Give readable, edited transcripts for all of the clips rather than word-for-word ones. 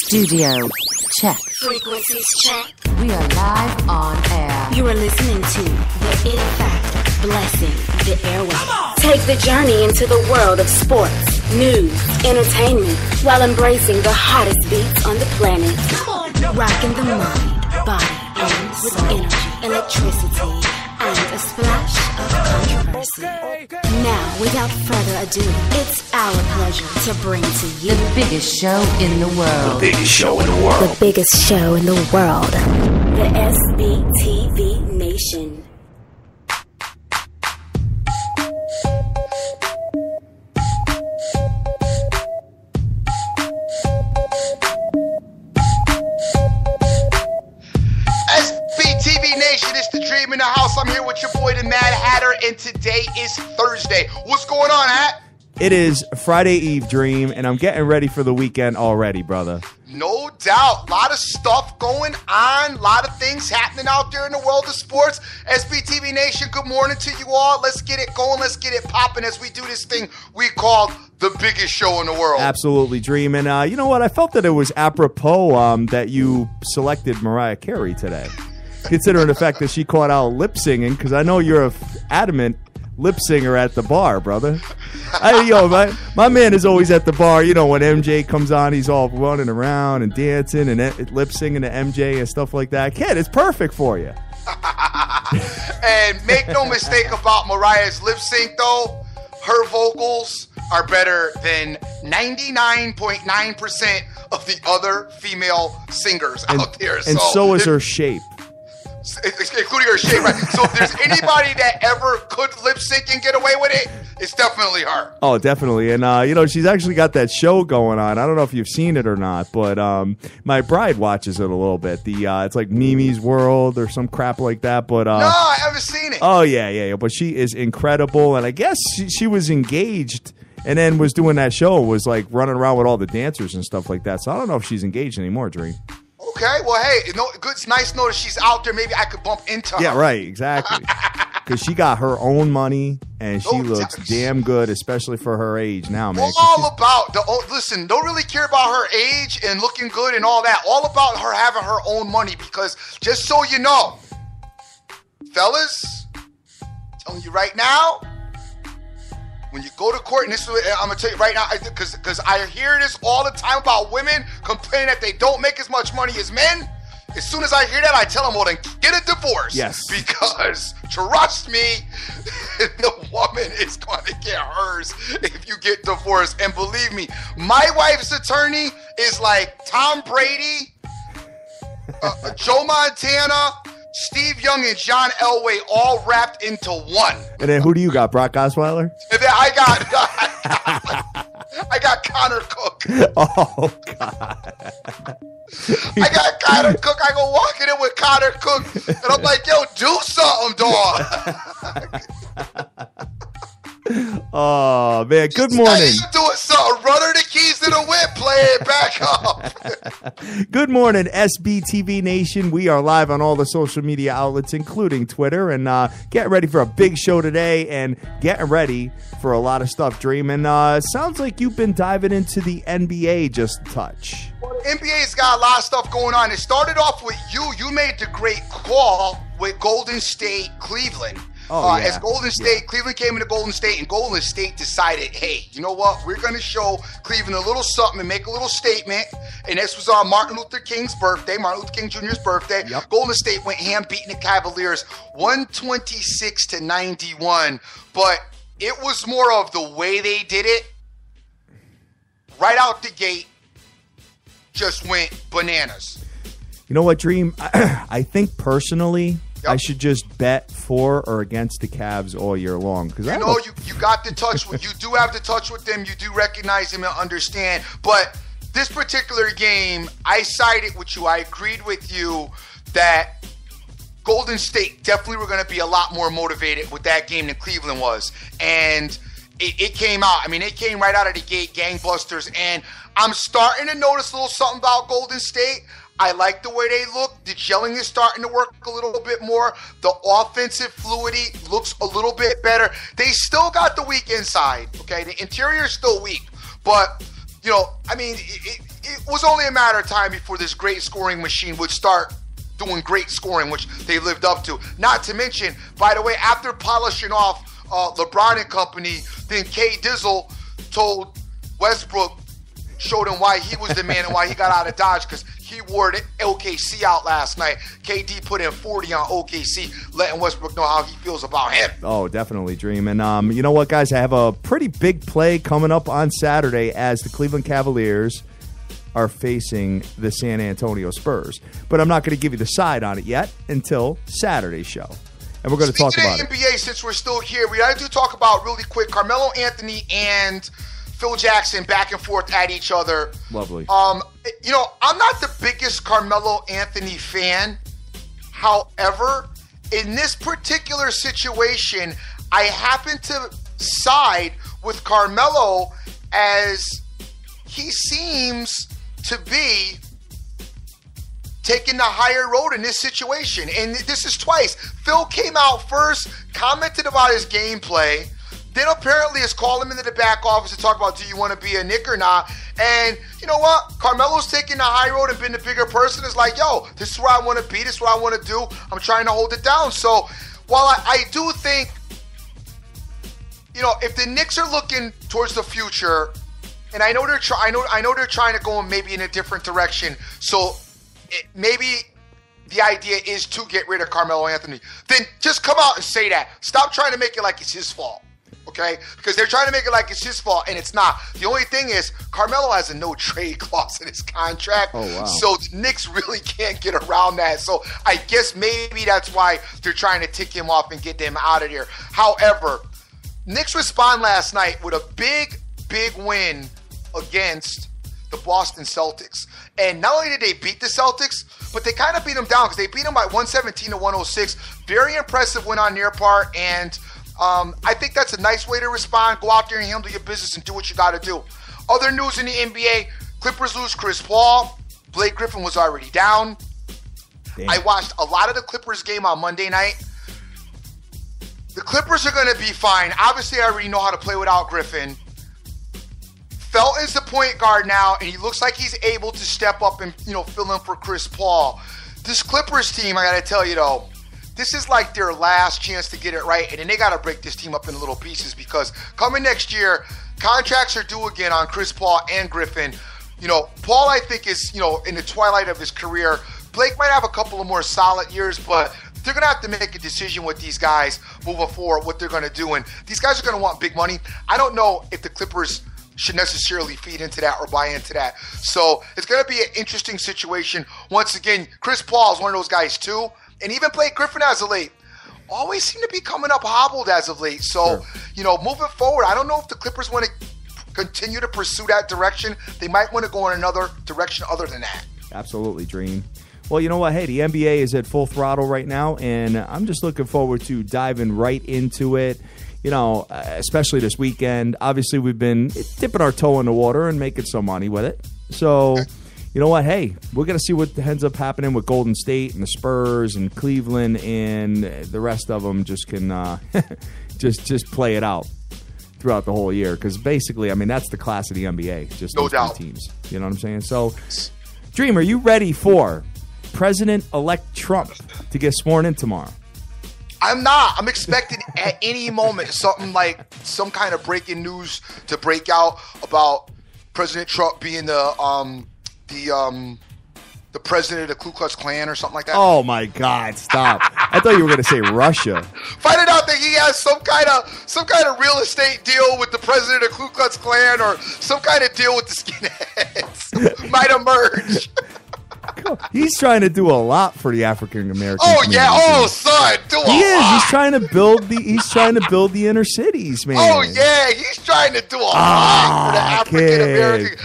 Studio check. Frequencies check. We are live on air. You are listening to the It Factor blessing the airwaves. Take the journey into the world of sports, news, entertainment, while embracing the hottest beats on the planet. Rocking the mind, body, and with energy, electricity, and a splash of controversy. Now, without further ado, it's our pleasure to bring to you The biggest show in the world. The biggest show in the world. the biggest show in the world, the SBTV Nation. SBTV Nation, it's the Dream in the House. I'm here with your boy, the Mad Hatter, and today is Thursday. What's going on, Hat? It is Friday Eve, Dream, and I'm getting ready for the weekend already, brother. No doubt. A lot of stuff going on. A lot of things happening out there in the world of sports. SBTV Nation, good morning to you all. Let's get it going. Let's get it popping as we do this thing we call the biggest show in the world. Absolutely, Dream. And you know what? I felt that it was apropos that you selected Mariah Carey today, considering the fact that she caught out lip singing, because I know you're a adamant lip singer at the bar, brother. My man is always at the bar. You know, when MJ comes on, he's all running around and dancing and lip singing to MJ and stuff like that. Kid, it's perfect for you. And make no mistake about Mariah's lip sync, though. Her vocals are better than 99.9% of the other female singers out there. And so is her shape. Including her shape, right? So if there's anybody that ever could lip sync and get away with it, it's definitely her. Oh, definitely. And, she's actually got that show going on. I don't know if you've seen it or not, but my bride watches it a little bit. It's like Mimi's World or some crap like that. But no, I haven't seen it. Oh, yeah. But she is incredible. And I guess she was engaged and then was doing that show, was like running around with all the dancers and stuff like that. So I don't know if she's engaged anymore, Dream. Okay, well, hey, it's nice to know that she's out there. Maybe I could bump into her. Yeah, right, exactly. Because she got her own money, and she looks damn good, especially for her age now, man. All about listen, don't really care about her age and looking good and all that. All about her having her own money, because just so you know, fellas, I'm telling you right now, when you go to court, and this is what I'm going to tell you right now, because I hear this all the time about women complaining that they don't make as much money as men. As soon as I hear that, I tell them, well, then get a divorce. Yes. Because, trust me, the woman is going to get hers if you get divorced. And believe me, my wife's attorney is like Tom Brady, Joe Montana, Steve Young, and John Elway all wrapped into one. And then who do you got, Brock Osweiler? And then I got Connor Cook. Oh, God. I got Connor Cook. I go walking in with Connor Cook, and I'm like, yo, do something, dog. Oh, man. Good morning. You doing something. Run her the keys to the whip. Play it back up. Good morning, SBTV Nation. We are live on all the social media outlets, including Twitter. And getting ready for a big show today and getting ready for a lot of stuff, Dream. And sounds like you've been diving into the NBA just a touch. NBA's got a lot of stuff going on. It started off with you. You made the great call with Golden State, Cleveland. As Golden State, Cleveland came into Golden State, and Golden State decided, hey, you know what? We're going to show Cleveland a little something and make a little statement. And this was on Martin Luther King Jr.'s birthday. Yep. Golden State went ham, beating the Cavaliers 126-91. But it was more of the way they did it. Right out the gate, just went bananas. You know what, Dream? I think personally, I should just bet for or against the Cavs all year long. Because you got the touch. You do have the touch with them. You do recognize them and understand. But this particular game, I sided with you. I agreed with you that Golden State definitely were going to be a lot more motivated with that game than Cleveland was. And it came out. I mean, it came right out of the gate, gangbusters. And I'm starting to notice a little something about Golden State. I like the way they look. The gelling is starting to work a little bit more. The offensive fluidity looks a little bit better. They still got the weak inside, okay? The interior is still weak. But, you know, I mean, it was only a matter of time before this great scoring machine would start doing great scoring, which they lived up to. Not to mention, by the way, after polishing off LeBron and company, then K. Dizzle told Westbrook, showed him why he was the man and why he got out of Dodge, because he wore the OKC out last night. KD put in 40 on OKC, letting Westbrook know how he feels about him. Oh, definitely, Dream. And you know what, guys? I have a pretty big play coming up on Saturday as the Cleveland Cavaliers are facing the San Antonio Spurs. But I'm not going to give you the side on it yet until Saturday's show. And we're going to talk about it. NBA, since we're still here, we got to talk about really quick Carmelo Anthony and Phil Jackson back and forth at each other. Lovely. You know, I'm not the biggest Carmelo Anthony fan. However, in this particular situation, I happen to side with Carmelo as he seems to be taking the higher road in this situation. And this is twice. Phil came out first, commented about his gameplay, then apparently is calling him into the back office to talk about, do you want to be a Knick or not? And you know what? Carmelo's taking the high road and being the bigger person. Is like, yo, this is where I want to be. This is what I want to do. I'm trying to hold it down. So while I do think, you know, if the Knicks are looking towards the future, and I know they're trying to go maybe in a different direction. So maybe the idea is to get rid of Carmelo Anthony. Then just come out and say that. Stop trying to make it like it's his fault. Okay? Because they're trying to make it like it's his fault, and it's not. The only thing is, Carmelo has a no-trade clause in his contract. Oh, wow. So the Knicks really can't get around that. So I guess maybe that's why they're trying to tick him off and get him out of there. However, Knicks respond last night with a big win against the Boston Celtics. And not only did they beat the Celtics, but they kind of beat them down because they beat them by 117 to 106. Very impressive win on their part, and I think that's a nice way to respond. Go out there and handle your business and do what you got to do. Other news in the NBA, Clippers lose Chris Paul. Blake Griffin was already down. Damn. I watched a lot of the Clippers game on Monday night. The Clippers are going to be fine. Obviously, I already know how to play without Griffin. Felton's the point guard now, and he looks like he's able to step up and, you know, fill in for Chris Paul. This Clippers team, I got to tell you, though, this is like their last chance to get it right, and then they got to break this team up into little pieces because coming next year, contracts are due again on Chris Paul and Griffin. You know, Paul, I think, is, you know, in the twilight of his career. Blake might have a couple of more solid years, but they're going to have to make a decision with these guys moving forward, what they're going to do. And these guys are going to want big money. I don't know if the Clippers should necessarily feed into that or buy into that. So it's going to be an interesting situation. Once again, Chris Paul is one of those guys too. And even Blake Griffin as of late always seem to be coming up hobbled as of late. So, you know, moving forward, I don't know if the Clippers want to continue to pursue that direction. They might want to go in another direction other than that. Absolutely, Dream. Well, you know what? Hey, the NBA is at full throttle right now, and I'm just looking forward to diving right into it. You know, especially this weekend. Obviously, we've been dipping our toe in the water and making some money with it. So, you know what? Hey, we're going to see what ends up happening with Golden State and the Spurs and Cleveland, and the rest of them just can just play it out throughout the whole year. Because basically, I mean, that's the class of the NBA. Just no those doubt. three teams. You know what I'm saying? So, Dream, are you ready for President-elect Trump to get sworn in tomorrow? I'm not. I'm expecting at any moment something like some kind of breaking news to break out about President Trump being the president of the Ku Klux Klan or something like that. Oh my God! Stop! I thought you were going to say Russia. Finding out that he has some kind of real estate deal with the president of Ku Klux Klan or some kind of deal with the skinheads might emerge. He's trying to do a lot for the African American. Oh community. yeah, oh son, do a lot. He is. He's trying to build the inner cities, man. Oh yeah, he's trying to do a lot for the African American.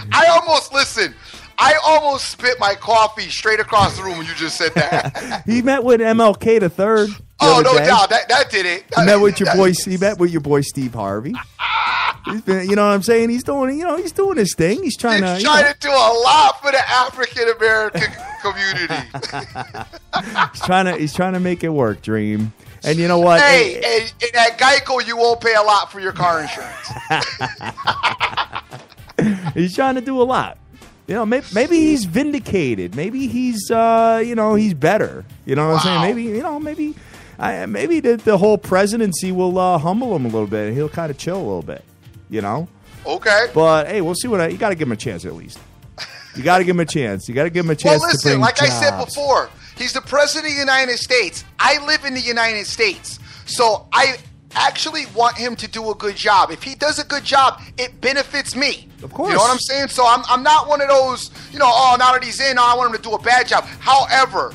I almost spit my coffee straight across the room when you just said that. He met with MLK the third. Oh no doubt, that did it. He met with your boy Steve Harvey. He's been, you know what I'm saying? He's doing his thing. He's trying to do a lot for the African American community. He's trying to make it work, Dream. And you know what? Hey, and at Geico, you won't pay a lot for your car insurance. He's trying to do a lot. You know, maybe he's vindicated. Maybe he's, he's better. You know what I'm saying? Maybe the whole presidency will humble him a little bit, and he'll kind of chill a little bit. You know? Okay. But hey, we'll see you got to give him a chance at least. You got to give him a chance. You got to give him a chance. Well, listen, to bring like jobs. I said before, he's the president of the United States. I live in the United States, so I actually want him to do a good job. If he does a good job, it benefits me. Of course. You know what I'm saying? So I'm not one of those, now that he's in, I want him to do a bad job. However,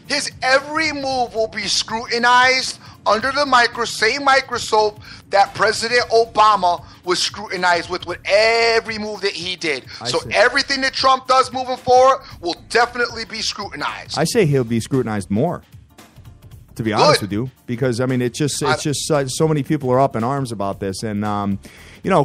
his every move will be scrutinized under the same microscope that President Obama was scrutinized with every move that he did. So everything that Trump does moving forward will definitely be scrutinized. I say he'll be scrutinized more, to be honest with you, because it's just so many people are up in arms about this, and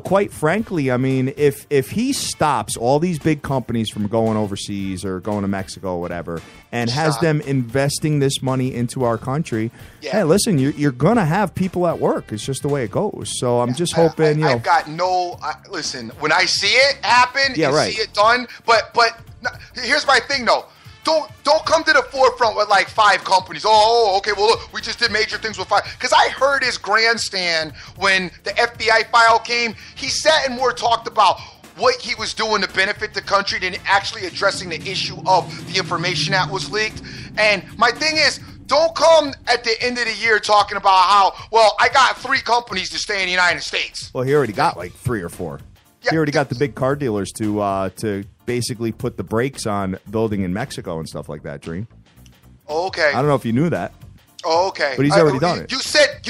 quite frankly, if he stops all these big companies from going overseas or going to Mexico or whatever, and has them investing this money into our country, hey, listen, you're gonna have people at work. It's just the way it goes. So I'm just hoping. I've got listen. When I see it happen, see it done. But here's my thing though. Don't come to the forefront with like 5 companies. Okay, well, look, we just did major things with 5. Because I heard his grandstand when the FBI file came. He sat and more talked about what he was doing to benefit the country than actually addressing the issue of the information that was leaked. And my thing is, don't come at the end of the year talking about how, I got 3 companies to stay in the United States. Well, he already got like 3 or 4. He already got the big car dealers to basically put the brakes on building in Mexico and stuff like that, Dream. Okay. I don't know if you knew that. Okay. But he's already done it. You said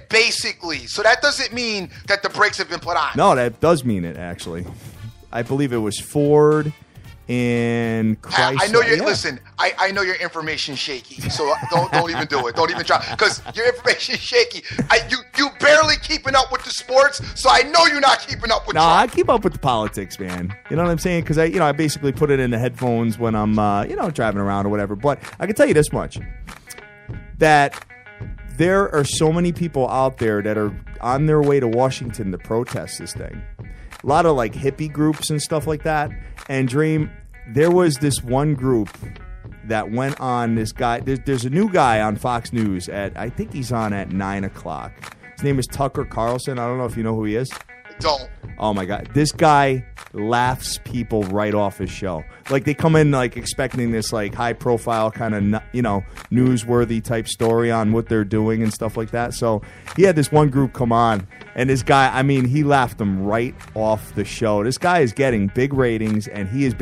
basically, so that doesn't mean that the brakes have been put on. No, that does mean it, actually. I believe it was Ford and Chrysler. I know listen, I know your information shaky, so don't even do it. Don't even try, because your information is shaky. You barely keeping up with the sports, so I know you're not keeping up with Trump. I keep up with the politics, man. You know what I'm saying? Because I basically put it in the headphones when I'm driving around or whatever. But I can tell you this much, that there are so many people out there that are on their way to Washington to protest this thing. A lot of like hippie groups and stuff like that. And Dream, there was this one group that went on this guy. There's a new guy on Fox News I think he's on at 9 o'clock. His name is Tucker Carlson. I don't know if you know who he is. Don't. Oh my God. This guy laughs people right off his show. Like they come in like expecting this like high profile kind of, newsworthy type story on what they're doing and stuff like that. So he had this one group come on, and this guy, he laughed them right off the show. This guy is getting big ratings, and he is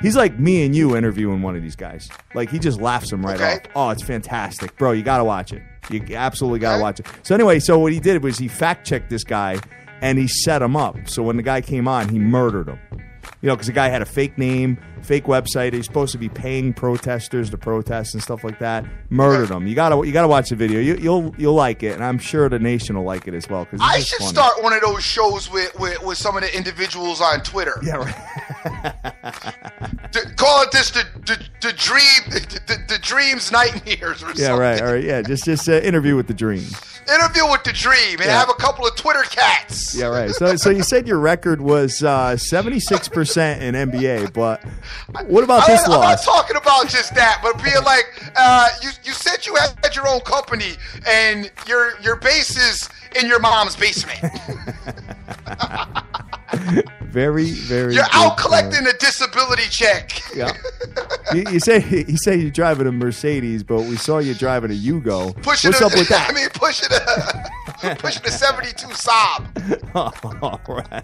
he's like me and you interviewing one of these guys. Like he just laughs them right off. Oh, it's fantastic. Bro, you got to watch it. You absolutely got to watch it. So anyway, what he did was he fact checked this guy, and he set him up. So when the guy came on, he murdered him. Because the guy had a fake name, fake website. He's supposed to be paying protesters to protest and stuff like that. Murdered him. You gotta watch the video. You'll like it, and I'm sure the nation will like it as well. I should start one of those shows with some of the individuals on Twitter. Yeah, right. Call it this the dreams nightmares or something. Yeah, right. All right. Yeah, just interview with the dream. Interview with the dream and have a couple of Twitter cats. Yeah, right. So you said your record was 76% in NBA, but what about this loss? I'm not talking about just that, but being like, you said you had your own company and your base is in your mom's basement. Very, very. You're out collecting a disability check. Yeah. You say you're driving a Mercedes, but we saw you driving a Yugo. What's up with that? Pushing a 72 Saab. Oh, right.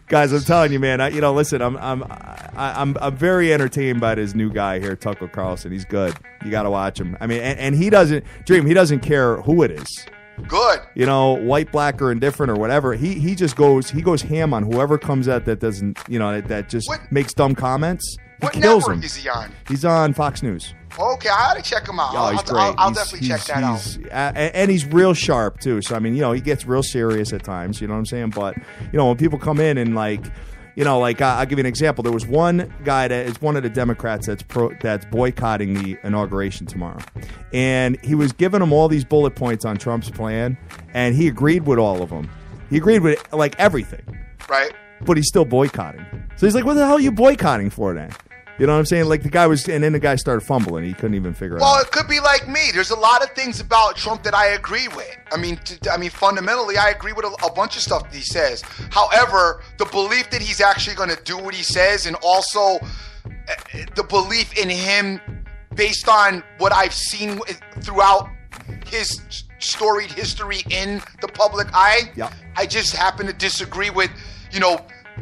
Guys, I'm telling you, man. Listen, I'm very entertained by this new guy here, Tucker Carlson. He's good. You got to watch him. And he doesn't He doesn't care who it is. Good. White, black, or indifferent or whatever. He just goes ham on whoever comes out that doesn't, that just makes dumb comments. What kills network him. Is he on? He's on Fox News. Okay, I ought to check him out. Oh, he's great. I'll definitely check that out. And he's real sharp too. So he gets real serious at times. You know what I'm saying? But when people come in and I'll give you an example. There was one guy that is one of the Democrats that's boycotting the inauguration tomorrow, and he was giving them all these bullet points on Trump's plan, and he agreed with all of them. He agreed with like everything. Right. but he's still boycotting. So he's like, what the hell are you boycotting for then? You know what I'm saying? Like the guy was, and then the guy started fumbling. He couldn't even figure it out. Well, it could be like me. There's a lot of things about Trump that I agree with. I mean, fundamentally, I agree with a bunch of stuff that he says. However, the belief that he's actually going to do what he says, and also the belief in him based on what I've seen throughout his storied history in the public eye, I just happen to disagree with,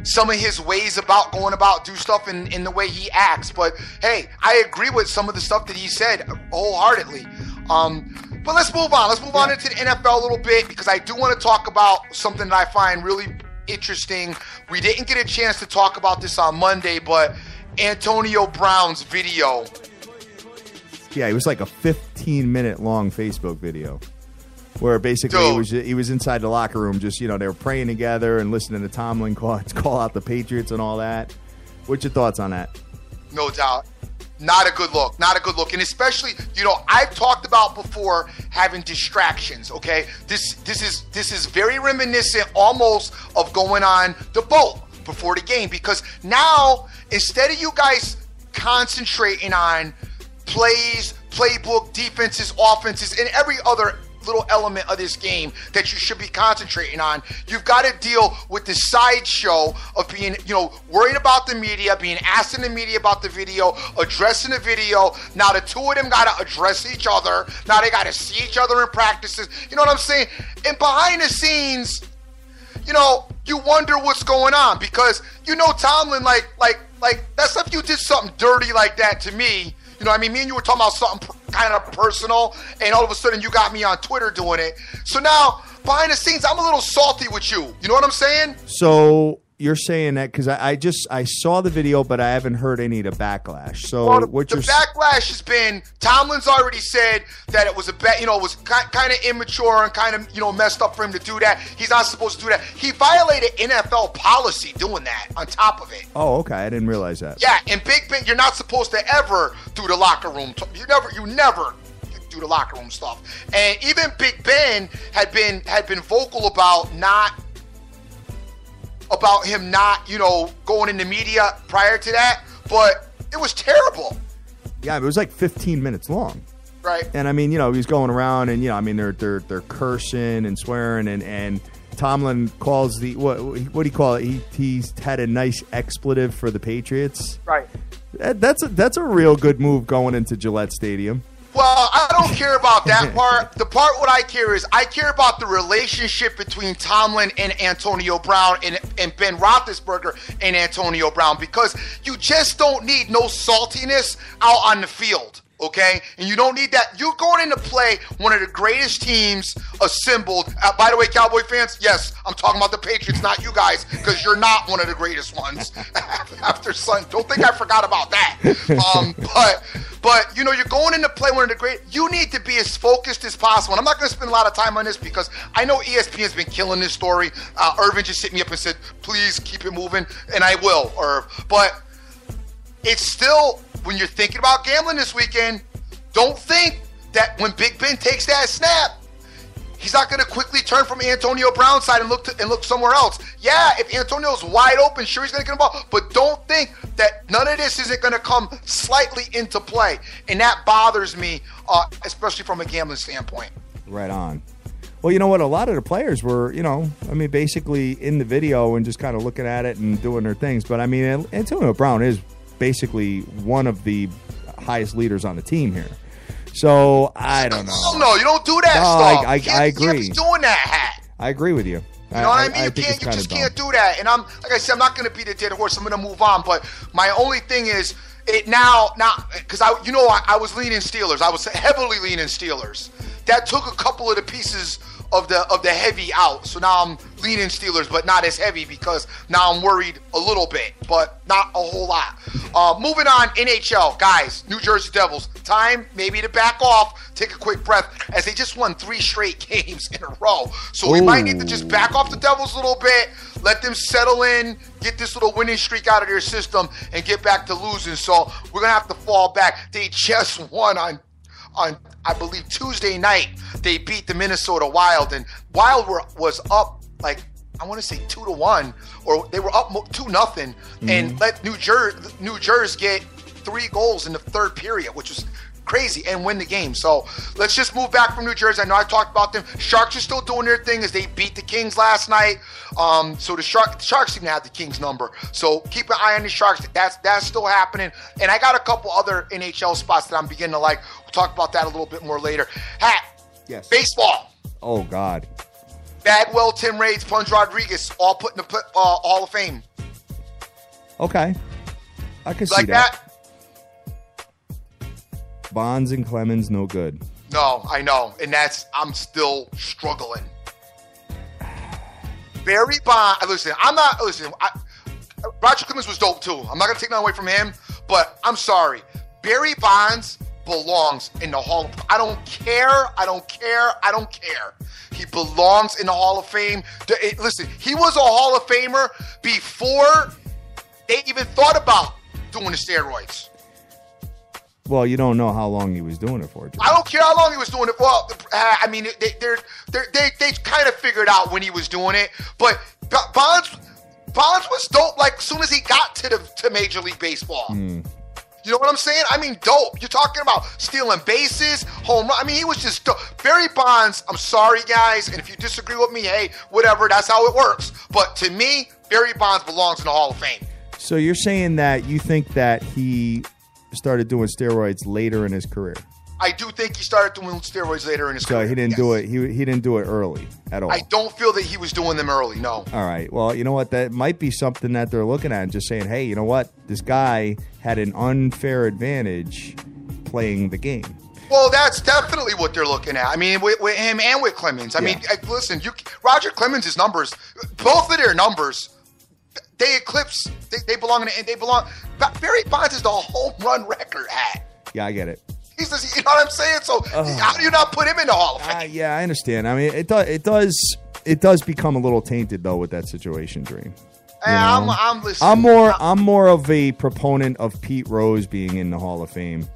some of his ways about going about do stuff in the way he acts. But hey, I agree with some of the stuff that he said wholeheartedly. But let's move on. Let's move on into the NFL a little bit, because I do want to talk about something that I find really interesting. We didn't get a chance to talk about this on Monday, but Antonio Brown's video. Yeah, it was like a 15-minute long Facebook video. Where basically he was inside the locker room, just, they were praying together and listening to Tomlin call out the Patriots and all that. What's your thoughts on that? No doubt. Not a good look. Not a good look. And especially, I've talked about before having distractions, okay? This is very reminiscent almost of going on the boat before the game, because now, instead of you guys concentrating on plays, playbook, defenses, offenses, and every other little element of this game that you should be concentrating on, you've got to deal with the sideshow of being, worrying about the media, being asked in the media about the video, addressing the video. Now the two of them got to address each other. Now they got to see each other in practices. You know what I'm saying? And behind the scenes, you wonder what's going on, because Tomlin, like that's if you did something dirty like that to me. Me and you were talking about something kind of personal, and all of a sudden you got me on Twitter doing it. So now, behind the scenes, I'm a little salty with you. You know what I'm saying? So you're saying that because I saw the video, but I haven't heard any of the backlash. So the backlash has been, Tomlin's already said that it was it was kind of immature and kind of messed up for him to do that. He's not supposed to do that. He violated NFL policy doing that. On top of it. Oh, okay. I didn't realize that. Yeah, and Big Ben, you're not supposed to ever do the locker room. You never do the locker room stuff. And even Big Ben had been vocal about him not, going in the media prior to that, but it was terrible. Yeah, it was like 15 minutes long. Right. And he's going around and they're cursing and swearing and Tomlin calls what do you call it? He's had a nice expletive for the Patriots. Right. That's a real good move going into Gillette Stadium. Well, I don't care about that part. The part what I care about the relationship between Tomlin and Antonio Brown and Ben Roethlisberger and Antonio Brown, because you just don't need no saltiness out on the field, okay? And you don't need that. You're going in to play one of the greatest teams assembled. By the way, Cowboy fans, yes, I'm talking about the Patriots, not you guys, because you're not one of the greatest ones after Sunday. Don't think I forgot about that. But you're going in to play one of the great. You need to be as focused as possible. And I'm not going to spend a lot of time on this because I know ESPN's been killing this story. Irvin just hit me up and said, please keep it moving, and I will, Irv. But it's still, when you're thinking about gambling this weekend, don't think that when Big Ben takes that snap, he's not going to quickly turn from Antonio Brown's side and look somewhere else. Yeah, if Antonio's wide open, sure, he's going to get the ball. But don't think that none of this isn't going to come slightly into play. And that bothers me, especially from a gambling standpoint. Right on. Well, you know what? A lot of the players were, basically in the video and just kind of looking at it and doing their things. But, Antonio Brown is basically one of the highest leaders on the team here. So, I don't know. No, you don't do that stuff. I agree. You can't be doing that hat. I agree with you. You know what I mean? You just can't do that. And like I said, I'm not going to beat a dead horse. I'm going to move on. But my only thing is, now, because I was leaning Steelers. I was heavily leaning Steelers. That took a couple of the pieces of the heavy out. So now I'm leaning Steelers, but not as heavy, because now I'm worried a little bit, but not a whole lot. Moving on, NHL. Guys, New Jersey Devils. Time maybe to back off, take a quick breath, as they just won 3 straight games in a row. So we might need to just back off the Devils a little bit, let them settle in, get this little winning streak out of their system, and get back to losing. So we're going to have to fall back. They just won on I believe Tuesday night. They beat the Minnesota Wild, and Wild was up like I want to say 2-1, or they were up 2-0, and let New Jersey get 3 goals in the third period, which was crazy, and win the game. So let's just move back from New Jersey. I know I talked about them. Sharks are still doing their thing as they beat the Kings last night. So the Sharks seem to have the Kings number. So keep an eye on the Sharks. That's still happening. And I got a couple other NHL spots that I'm beginning to like. We'll talk about that a little bit more later. Yes. Baseball. Oh, God. Bagwell, Tim Raines, Punch Rodriguez, all put in the Hall of Fame. Okay. I can see like that. Bonds and Clemens, no good. No, I know. And I'm still struggling. Barry Bonds, Roger Clemens was dope too. I'm not going to take that away from him, but I'm sorry. Barry Bonds belongs in the Hall of Fame. I don't care. He belongs in the Hall of Fame. Listen, he was a Hall of Famer before they even thought about doing the steroids. Well, you don't know how long he was doing it for. Joe. I don't care how long he was doing it. Well, I mean, they kind of figured out when he was doing it. But Bonds was dope. Like as soon as he got to Major League Baseball, you know what I'm saying? I mean, dope. You're talking about stealing bases, home run. I mean, he was just dope. Barry Bonds. I'm sorry, guys, and if you disagree with me, hey, whatever. That's how it works. But to me, Barry Bonds belongs in the Hall of Fame. So you're saying that you think that he started doing steroids later in his career? I do think he started doing steroids later in his career. So he didn't do it. He didn't do it early at all. I don't feel that he was doing them early. No. All right. Well, you know what? That might be something that they're looking at and just saying, hey, you know what? This guy had an unfair advantage playing the game. Well, that's definitely what they're looking at. I mean, with him and with Clemens. I mean, listen, Roger Clemens' numbers, both of their numbers, they eclipse. They belong in. They belong. Barry Bonds is the home run record at. Yeah, I get it. He's just, you know what I'm saying? So how do you not put him in the Hall of Fame? Yeah, I understand. I mean, it does become a little tainted though with that situation, Dream. I'm listening. I'm more of a proponent of Pete Rose being in the Hall of Fame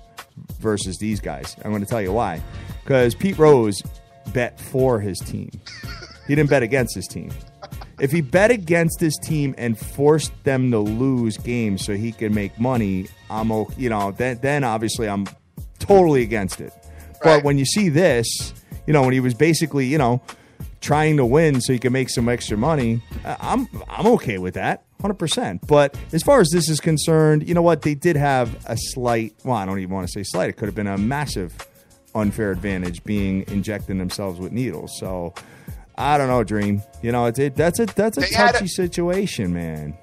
versus these guys. I'm going to tell you why. Because Pete Rose bet for his team. He didn't bet against his team. If he bet against his team and forced them to lose games so he could make money, then obviously I'm totally against it. But right. When you see this, when he was basically, trying to win so he can make some extra money, I'm okay with that, 100%. But as far as this is concerned, you know what? They did have a slight, well, I don't even want to say slight. It could have been a massive unfair advantage being injecting themselves with needles. So I don't know, Dream. That's a touchy situation, man.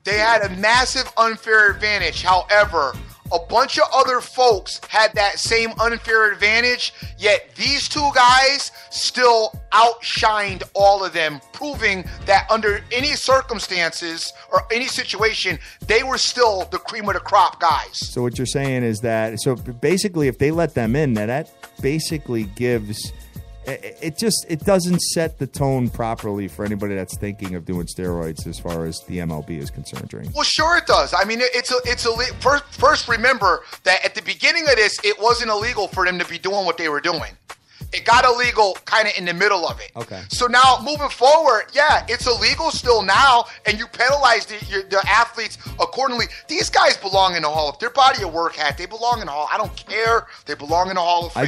They had a massive unfair advantage. However, a bunch of other folks had that same unfair advantage, yet these two guys still outshined all of them, proving that under any circumstances or any situation, they were still the cream of the crop guys. So what you're saying is that, so basically if they let them in, that basically gives... It doesn't set the tone properly for anybody that's thinking of doing steroids as far as the MLB is concerned. Dream. Well, sure it does. I mean, first remember that at the beginning of this, it wasn't illegal for them to be doing what they were doing. It got illegal kind of in the middle of it. Okay. So now moving forward, yeah, it's illegal still now, and you penalize the athletes accordingly. These guys belong in the Hall of Their body of work hat. They belong in the Hall. I don't care. They belong in the Hall of Fame. I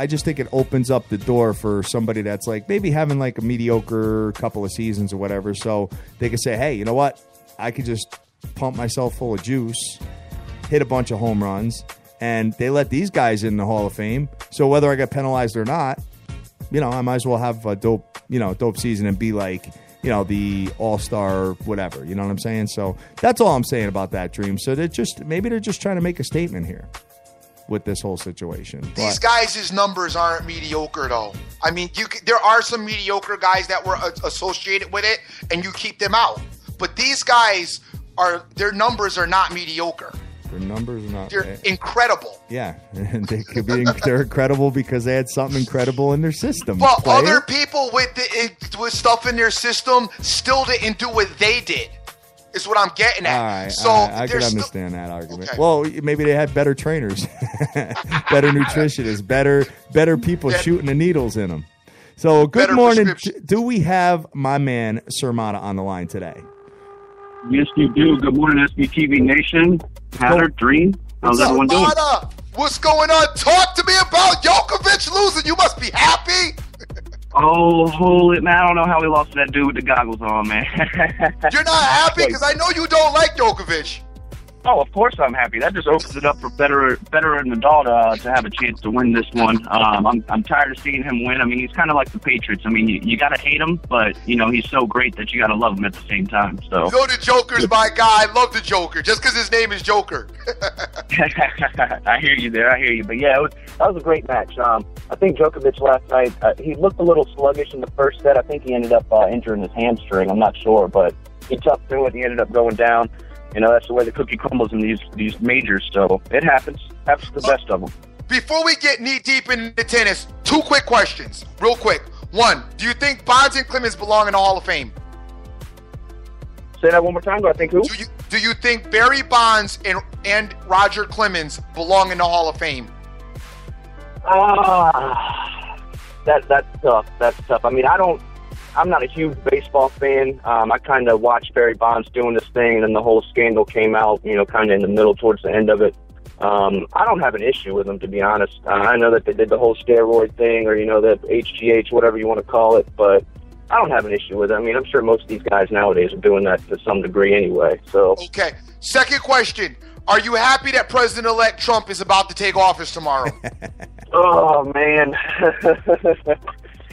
just think it opens up the door for somebody that's like maybe having like a mediocre couple of seasons or whatever, so they can say, hey, you know what? I could just pump myself full of juice, hit a bunch of home runs. And they let these guys in the Hall of Fame. So whether I get penalized or not, I might as well have a dope season and be like, the all-star whatever. You know what I'm saying? So that's all I'm saying about that, Dream. So maybe they're just trying to make a statement here with this whole situation. These guys' numbers aren't mediocre, though. I mean, there are some mediocre guys that were associated with it, and you keep them out. But these guys, their numbers are not mediocre. Their numbers are not. They're incredible. Yeah, and they're incredible because they had something incredible in their system. But other people with stuff in their system still didn't do what they did. Is what I'm getting at. All right, so I can understand that argument. Okay. Well, maybe they had better trainers, better nutritionists, better people shooting the needles in them. So good Better morning. prescription. Do we have my man Sermata on the line today? Yes, you do. Good morning, SBTV Nation. Hatter, Dream. How's everyone doing? Sermata, what's going on? Talk to me about Djokovic losing. You must be happy. Oh, holy man! I don't know how we lost to that dude with the goggles on, man. You're not happy because I know you don't like Djokovic. Oh, of course I'm happy. That just opens it up for better Nadal to have a chance to win this one. I'm tired of seeing him win. I mean, he's kind of like the Patriots. I mean, you got to hate him, but you know he's so great that you got to love him at the same time. So. You know the Joker's my guy. I love the Joker just because his name is Joker. I hear you there. I hear you. But yeah, that was a great match. I think Djokovic last night, he looked a little sluggish in the first set. I think he ended up injuring his hamstring. I'm not sure, but he toughed through it. He ended up going down. You know, that's the way the cookie crumbles in these majors. So it happens. Happens to the best of them. Before we get knee deep into tennis, 2 quick questions, real quick. 1, do you think Bonds and Clemens belong in the Hall of Fame? Say that one more time. Do I think who? Do you think Barry Bonds and Roger Clemens belong in the Hall of Fame? That's tough. That's tough. I mean, I'm not a huge baseball fan. I kind of watched Barry Bonds doing this thing, and then the whole scandal came out, you know, kind of in the middle towards the end of it. I don't have an issue with him, to be honest. I know that they did the whole steroid thing, or, you know, the HGH, whatever you want to call it, but I don't have an issue with it. I mean, I'm sure most of these guys nowadays are doing that to some degree anyway. So. Okay. Second question. Are you happy that President-elect Trump is about to take office tomorrow? Oh, man.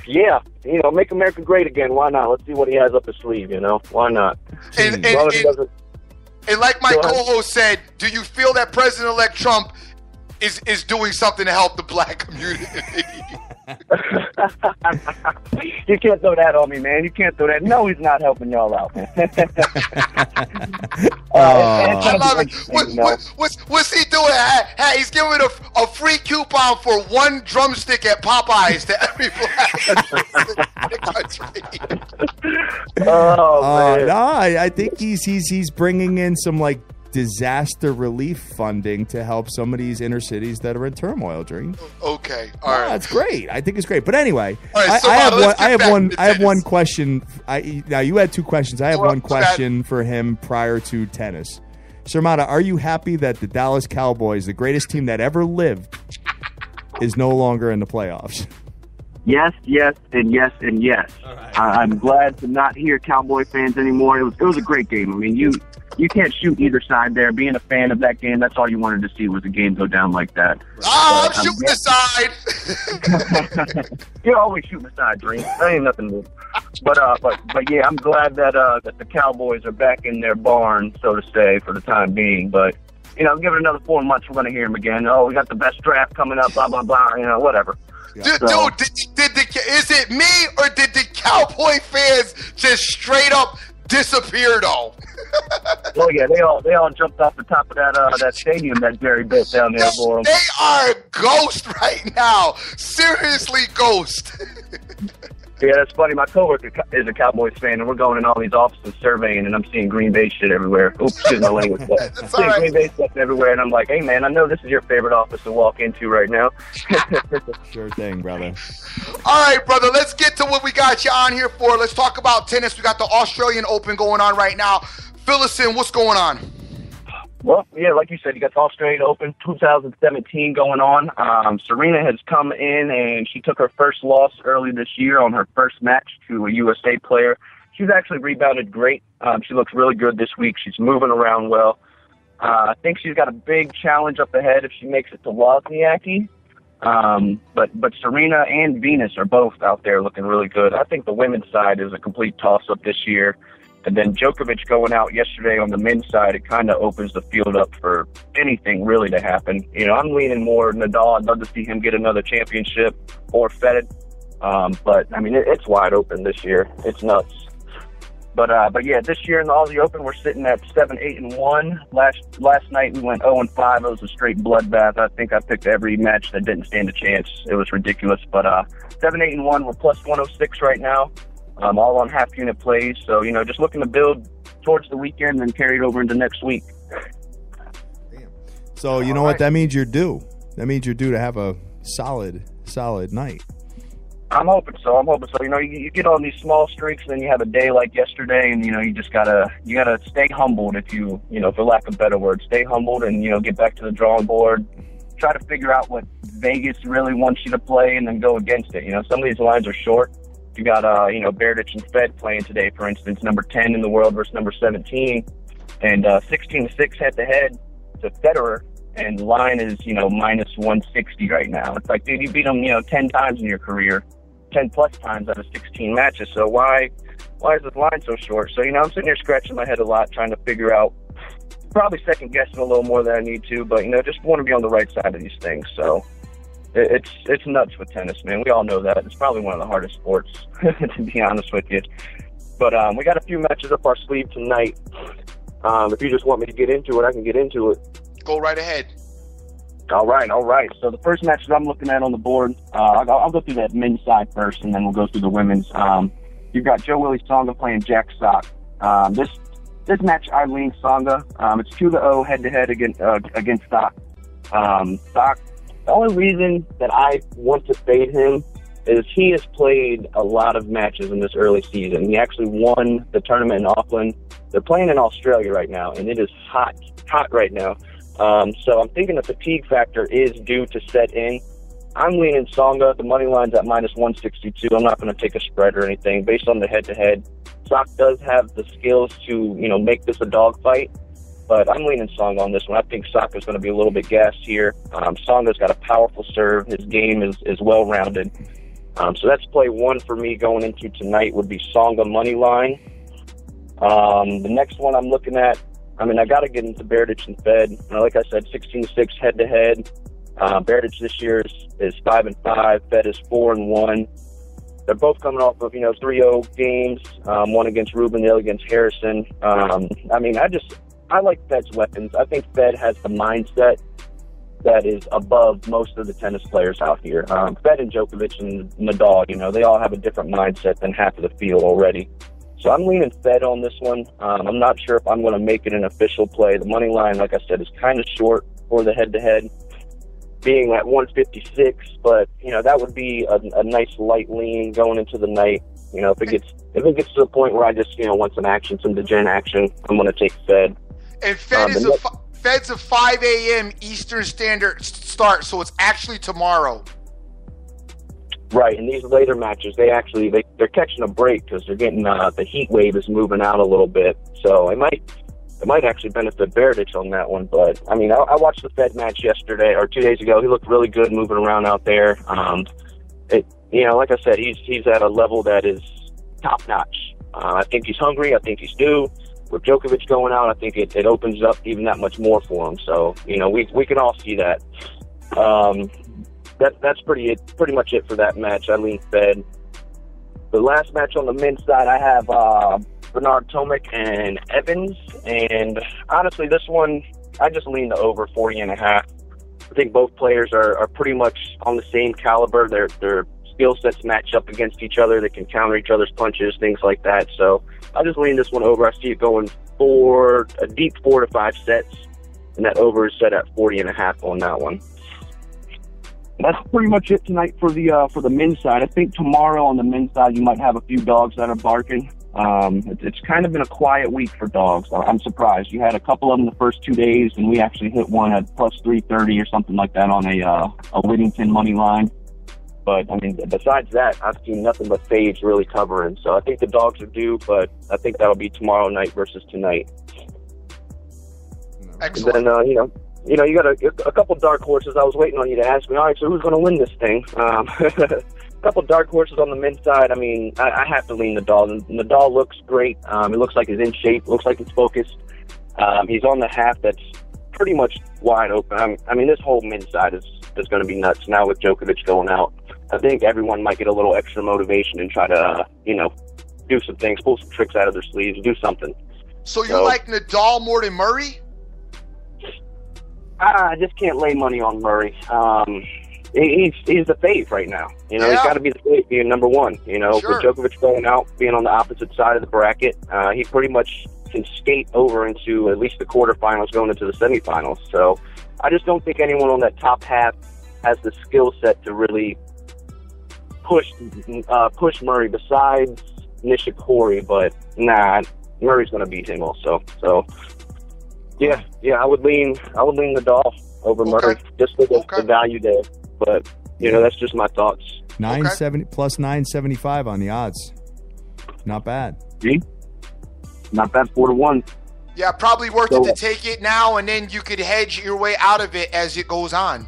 Yeah, you know, make America great again. Why not? Let's see what he has up his sleeve, you know? Why not? And like my co-host said, do you feel that President-elect Trump is doing something to help the black community? You can't throw that on me, man. You can't throw that. No, he's not helping y'all out, man. I love it. What's he doing? Hey, he's giving a free coupon for 1 drumstick at Popeyes to every black in the country. Man. No, I think he's bringing in some like disaster relief funding to help some of these inner cities that are in turmoil. Dream. Okay, all right. That's great. I think it's great. But anyway, right, I have one question. Now you had 2 questions. I have one question for him prior to tennis. Sermata, are you happy that the Dallas Cowboys, the greatest team that ever lived, is no longer in the playoffs? Yes, and yes, and yes. Right. I'm glad to not hear Cowboy fans anymore. It was a great game. I mean, you can't shoot either side there. Being a fan of that game, that's all you wanted to see was the game go down like that. I'm shooting the side. You're always shooting the side, Dream. That ain't nothing new. But yeah, I'm glad that the Cowboys are back in their barn, so to say, for the time being. But you know, give it another 4 months, we're going to hear them again. Oh, we got the best draft coming up, blah blah blah. You know, whatever. Yeah. Dude, is it me or did the Cowboy fans just straight up disappear though? Oh yeah, they all jumped off the top of that stadium that Jerry built down there for them. They are ghost right now. Seriously, ghost. Yeah, that's funny. My coworker is a Cowboys fan, and we're going in all these offices surveying, and I'm seeing Green Bay shit everywhere. Oops, excuse my language. I'm seeing right. Green Bay stuff everywhere, and I'm like, hey, man, I know this is your favorite office to walk into right now. Sure thing, brother. All right, brother, let's get to what we got you on here for. Let's talk about tennis. We got the Australian Open going on right now. Fill us in. What's going on? Well, yeah, like you said, you got the Australian Open 2017 going on. Serena has come in, and she took her first loss early this year on her first match to a USA player. She's actually rebounded great. She looks really good this week. She's moving around well. I think she's got a big challenge up ahead if she makes it to Wozniacki. But Serena and Venus are both out there looking really good. I think the women's side is a complete toss-up this year. And then Djokovic going out yesterday on the men's side, it kind of opens the field up for anything really to happen. You know, I'm leaning more Nadal. I'd love to see him get another championship or Federer. But, I mean, it's wide open this year. It's nuts. But yeah, this year in the Aussie Open, we're sitting at 7-8-1. Last night we went 0-5. It was a straight bloodbath. I think I picked every match that didn't stand a chance. It was ridiculous. But 7-8-1, we're plus 106 right now. All on half-unit plays. So, you know, just looking to build towards the weekend and carry it over into next week. So, you know what? That means you're due. That means you're due to have a solid night. I'm hoping so. You know, you get on these small streaks, and then you have a day like yesterday, and you know, you gotta stay humbled. If you know, for lack of a better word, stay humbled, and you know, get back to the drawing board. Try to figure out what Vegas really wants you to play, and then go against it. You know, some of these lines are short. You got you know, Berdych and Fed playing today, for instance, number 10 in the world versus number 17, and 16-6 head-to-head to Federer. And the line is, you know, minus 160 right now. It's like, dude, you beat them, you know, 10 times in your career, 10 plus times out of 16 matches. So why is this line so short? So, you know, I'm sitting here scratching my head a lot, trying to figure out, probably second guessing a little more than I need to, but, you know, just want to be on the right side of these things. So it's nuts with tennis, man. We all know that. It's probably one of the hardest sports, to be honest with you. But we got a few matches up our sleeve tonight. If you just want me to get into it, I can get into it. Go right ahead. All right. So the first match that I'm looking at on the board, I'll go through that men's side first, and then we'll go through the women's. You've got Joe Willie Tsonga playing Jack Sock. This match, I lean Tsonga. It's 2-0 head-to-head against Sock. Sock, the only reason that I want to fade him is he has played a lot of matches in this early season. He actually won the tournament in Auckland. They're playing in Australia right now, and it is hot right now. So I'm thinking the fatigue factor is due to set in. I'm leaning Tsonga. The money line's at minus 162. I'm not going to take a spread or anything. Based on the head-to-head, Sock does have the skills to, you know, make this a dogfight. But I'm leaning Tsonga on this one. I think Sock is going to be a little bit gassed here. Tsonga's got a powerful serve. His game is well-rounded. So that's play one for me going into tonight would be Tsonga money line. The next one I'm looking at, I mean, I got to get into Berdych and Fed. Like I said, 16-6 head-to-head. Berdych this year is 5-5. Fed is 4-1. They're both coming off of, you know, 3-0 games. One against Rubin, the other against Harrison. I mean, I like Fed's weapons. I think Fed has the mindset that is above most of the tennis players out here. Fed and Djokovic and Nadal, you know, they all have a different mindset than half of the field already. So I'm leaning Fed on this one. I'm not sure if I'm going to make it an official play. The money line, like I said, is kind of short for the head-to-head, being at 156. But you know, that would be a nice light lean going into the night. You know, if it gets to the point where I just, you know, want some action, some degen action, I'm going to take Fed. And Fed's a 5 a.m. Eastern Standard start, so it's actually tomorrow. Right, and these later matches, they're catching a break because they're getting the heat wave is moving out a little bit, so it might actually benefit Berdych on that one. But I mean, I watched the Fed match yesterday or 2 days ago. He looked really good moving around out there. You know, like I said, he's at a level that is top notch. I think he's hungry. I think he's due. With Djokovic going out, I think it opens up even that much more for him. So you know, we can all see that. That's pretty much it for that match. I lean Fed. The last match on the men's side, I have Bernard Tomic and Evans. And honestly, this one, I just lean the over 40.5. I think both players are pretty much on the same caliber. Their skill sets match up against each other. They can counter each other's punches, things like that. So I just lean this one over. I see it going a deep 4 to 5 sets. And that over is set at 40.5 on that one. That's pretty much it tonight for the men's side. I think tomorrow on the men's side you might have a few dogs that are barking. It's kind of been a quiet week for dogs. I'm surprised. You had a couple of them the first 2 days, and we actually hit one at plus 330 or something like that on a Whittington money line. But I mean, besides that, I've seen nothing but fades really covering. So I think the dogs are due, but I think that'll be tomorrow night versus tonight. Excellent. And then you got a couple dark horses. I was waiting on you to ask me, all right, so who's going to win this thing? A couple dark horses on the men's side. I mean, I have to lean Nadal. Nadal looks great. It looks like he's in shape. Looks like he's focused. He's on the half that's pretty much wide open. I mean, this whole men's side is going to be nuts now with Djokovic going out. I think everyone might get a little extra motivation and try to, do some things, pull some tricks out of their sleeves, do something. So you like Nadal more than Murray? I just can't lay money on Murray. He's the fave right now. He's got to be the fave, being number one. Sure. With Djokovic going out, being on the opposite side of the bracket, he pretty much can skate over into at least the quarterfinals, going into the semifinals. So I just don't think anyone on that top half has the skill set to really push Murray besides Nishikori, but nah, Murray's going to beat him also. So yeah, I would lean Nadal over Murray just for the value there. But that's just my thoughts. 970 plus 975 on the odds. Not bad. See? Not bad, 4-1. Yeah, probably worth it to take it now, and then you could hedge your way out of it as it goes on.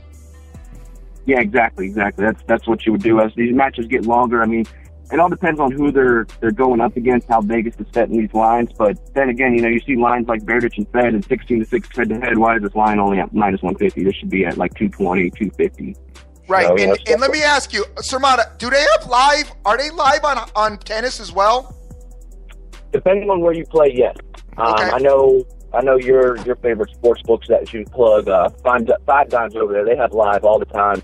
Yeah, exactly. That's what you would do as these matches get longer. I mean, it all depends on who they're going up against, how Vegas is setting these lines. But then again, you see lines like Berdych and Fed and 16-6 head-to-head. Why is this line only at -150? This should be at like 220, 250. Right, and let me ask you, Sermata, do they have live? Are they live on tennis as well? Depending on where you play, yes. I know your favorite sports books that you plug, Five Dimes over there. They have live all the time.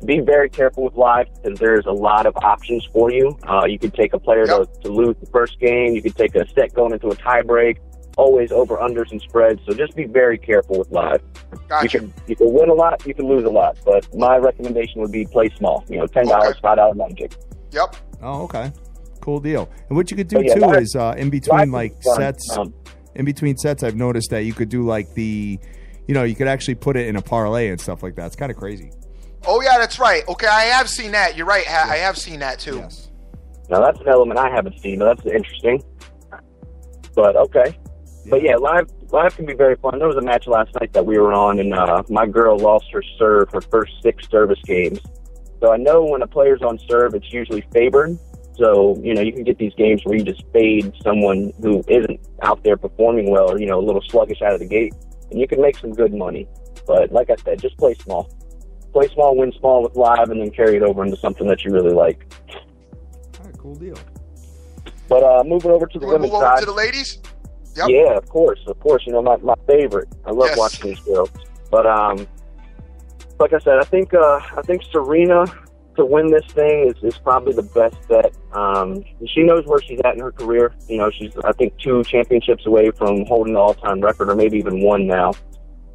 Be very careful with live because there's a lot of options for you. You could take a player to lose the first game. You could take a set going into a tie break. Always over unders and spreads. So just be very careful with live. Gotcha. You can win a lot. You can lose a lot. But my recommendation would be play small. $10, $5 magic. Yep. Oh, okay. Cool deal. And what you could do too is in between sets. In between sets, I've noticed that you could do like you could actually put it in a parlay and stuff like that. It's kind of crazy. Oh yeah, that's right. Okay, I have seen that. You're right. I have seen that too. Yes. Now that's an element I haven't seen. But that's interesting. But okay. But yeah, live can be very fun. There was a match last night that we were on, and my girl lost her serve her first 6 service games. So I know when a player's on serve, it's usually favored. So, you can get these games where you just fade someone who isn't out there performing well or, a little sluggish out of the gate, and you can make some good money. But like I said, just play small. Play small, win small with live, and then carry it over into something that you really like. All right, cool deal. But moving over to the women's side. Move over to the ladies? Yep. Yeah, of course. My favorite. I love watching these girls. But like I said, I think Serena to win this thing is probably the best bet. She knows where she's at in her career. She's I think 2 championships away from holding the all-time record, or maybe even 1 now.